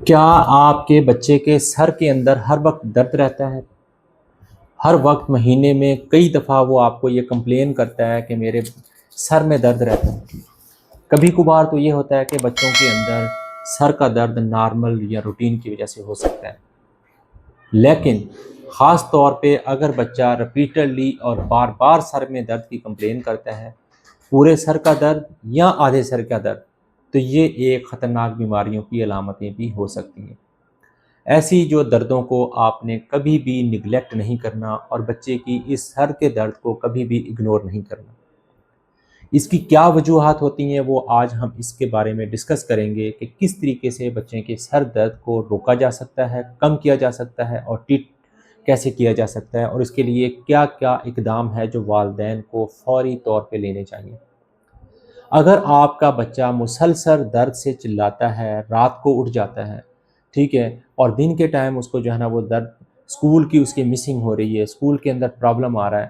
کیا آپ کے بچے کے سر کے اندر ہر وقت درد رہتا ہے؟ ہر وقت مہینے میں کئی دفعہ وہ آپ کو یہ کمپلین کرتا ہے کہ میرے سر میں درد رہتا ہے؟ کبھی کبھار تو یہ ہوتا ہے کہ بچوں کے اندر سر کا درد نارمل یا روٹین کی وجہ سے ہو سکتا ہے، لیکن خاص طور پہ اگر بچہ ریپیٹڈلی اور بار بار سر میں درد کی کمپلین کرتا ہے، پورے سر کا درد یا آدھے سر کا درد، تو یہ ایک خطرناک بیماریوں کی علامتیں بھی ہو سکتی ہیں۔ ایسی جو دردوں کو آپ نے کبھی بھی نگلیکٹ نہیں کرنا اور بچے کی اس سر کے درد کو کبھی بھی اگنور نہیں کرنا۔ اس کی کیا وجوہات ہوتی ہیں وہ آج ہم اس کے بارے میں ڈسکس کریں گے کہ کس طریقے سے بچے کے سر درد کو روکا جا سکتا ہے، کم کیا جا سکتا ہے اور ٹریٹ کیسے کیا جا سکتا ہے، اور اس کے لیے کیا کیا اقدام ہے جو والدین کو فوری طور پہ لینے چاہیے۔ اگر آپ کا بچہ مسلسل درد سے چلاتا ہے، رات کو اٹھ جاتا ہے، ٹھیک ہے، اور دن کے ٹائم اس کو جو ہے نا وہ درد اسکول کی اس کی مسنگ ہو رہی ہے، اسکول کے اندر پرابلم آ رہا ہے،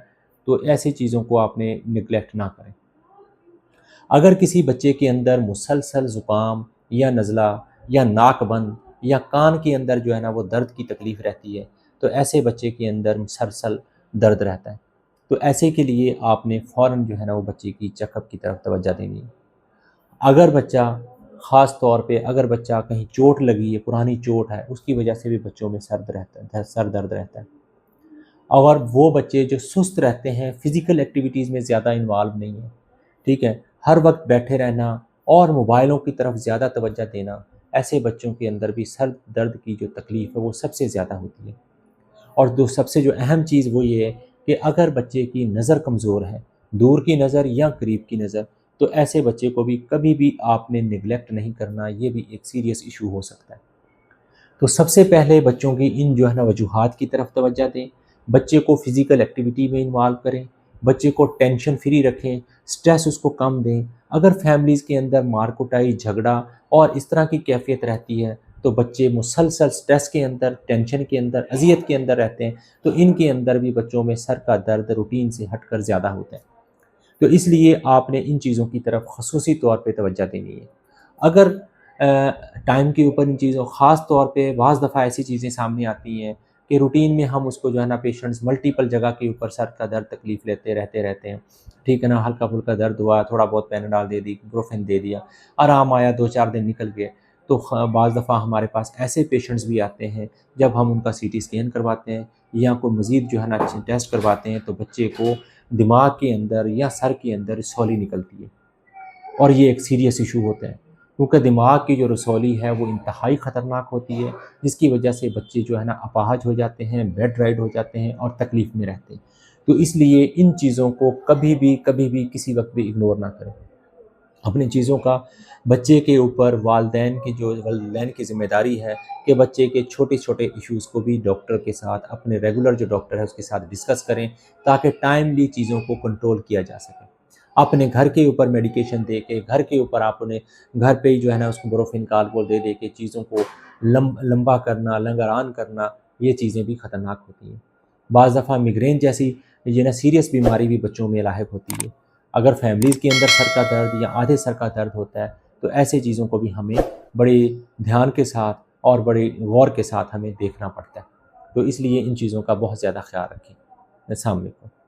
تو ایسی چیزوں کو آپ نے نگلیکٹ نہ کریں۔ اگر کسی بچے کے اندر مسلسل زکام یا نزلہ یا ناک بند یا کان کے اندر جو ہے نا وہ درد کی تکلیف رہتی ہے، تو ایسے بچے کے اندر مسلسل درد رہتا ہے، تو ایسے کے لیے آپ نے فوراً جو ہے نا وہ بچے کی چیک اپ کی طرف توجہ دینی ہے۔ اگر بچہ خاص طور پہ اگر بچہ کہیں چوٹ لگی ہے، پرانی چوٹ ہے، اس کی وجہ سے بھی بچوں میں سر درد رہتا ہے۔ اور وہ بچے جو سست رہتے ہیں، فزیکل ایکٹیویٹیز میں زیادہ انوالو نہیں ہیں، ٹھیک ہے، ہر وقت بیٹھے رہنا اور موبائلوں کی طرف زیادہ توجہ دینا، ایسے بچوں کے اندر بھی سر درد کی جو تکلیف ہے وہ سب سے زیادہ ہوتی ہے۔ اور سب سے جو اہم چیز وہ یہ ہے کہ اگر بچے کی نظر کمزور ہے، دور کی نظر یا قریب کی نظر، تو ایسے بچے کو بھی کبھی بھی آپ نے نگلیکٹ نہیں کرنا، یہ بھی ایک سیریس ایشو ہو سکتا ہے۔ تو سب سے پہلے بچوں کی ان جو ہے نا وجوہات کی طرف توجہ دیں، بچے کو فزیکل ایکٹیویٹی میں انوالو کریں، بچے کو ٹینشن فری رکھیں، سٹریس اس کو کم دیں۔ اگر فیملیز کے اندر مار کٹائی، جھگڑا اور اس طرح کی کیفیت رہتی ہے تو بچے مسلسل سٹریس کے اندر، ٹینشن کے اندر، اذیت کے اندر رہتے ہیں، تو ان کے اندر بھی بچوں میں سر کا درد روٹین سے ہٹ کر زیادہ ہوتا ہے۔ تو اس لیے آپ نے ان چیزوں کی طرف خصوصی طور پہ توجہ دینی ہے۔ اگر ٹائم کے اوپر ان چیزوں، خاص طور پہ بعض دفعہ ایسی چیزیں سامنے آتی ہیں کہ روٹین میں ہم اس کو جو ہے نا پیشنٹس ملٹیپل جگہ کے اوپر سر کا درد تکلیف لیتے رہتے ہیں، ٹھیک ہے نا، ہلکا پھلکا درد ہوا، تھوڑا بہت پیناڈول دے دی، بروفن دے دیا، آرام آیا، 2-4 دن نکل گئے۔ تو بعض دفعہ ہمارے پاس ایسے پیشنٹس بھی آتے ہیں جب ہم ان کا سی ٹی اسکین کرواتے ہیں یا کوئی مزید جو ہے نا ٹیسٹ کرواتے ہیں تو بچے کو دماغ کے اندر یا سر کے اندر رسولی نکلتی ہے، اور یہ ایک سیریس ایشو ہوتا ہے، کیونکہ دماغ کی جو رسولی ہے وہ انتہائی خطرناک ہوتی ہے، جس کی وجہ سے بچے جو ہے نا اپاہج ہو جاتے ہیں، بیڈ رائڈ ہو جاتے ہیں اور تکلیف میں رہتے ہیں۔ تو اس لیے ان چیزوں کو کبھی بھی کسی وقت بھی اگنور نہ کریں۔ اپنی چیزوں کا بچے کے اوپر والدین کی ذمہ داری ہے کہ بچے کے چھوٹے چھوٹے ایشوز کو بھی ڈاکٹر کے ساتھ، اپنے ریگولر جو ڈاکٹر ہے اس کے ساتھ ڈسکس کریں تاکہ ٹائملی چیزوں کو کنٹرول کیا جا سکے۔ اپنے گھر کے اوپر میڈیکیشن دے کے، گھر کے اوپر آپ انہیں گھر پہ ہی جو ہے نا اس کو بروفن کالپول دے کے چیزوں کو لمبا کرنا، لنگران کرنا، یہ چیزیں بھی خطرناک ہوتی ہیں۔ بعض دفعہ میگرین جیسی یہ نا سیریس بیماری بھی بچوں میں لاحق ہوتی ہے۔ اگر فیملیز کے اندر سر کا درد یا آدھے سر کا درد ہوتا ہے تو ایسے چیزوں کو بھی ہمیں بڑے دھیان کے ساتھ اور بڑے غور کے ساتھ ہمیں دیکھنا پڑتا ہے۔ تو اس لیے ان چیزوں کا بہت زیادہ خیال رکھیں۔ السلام علیکم۔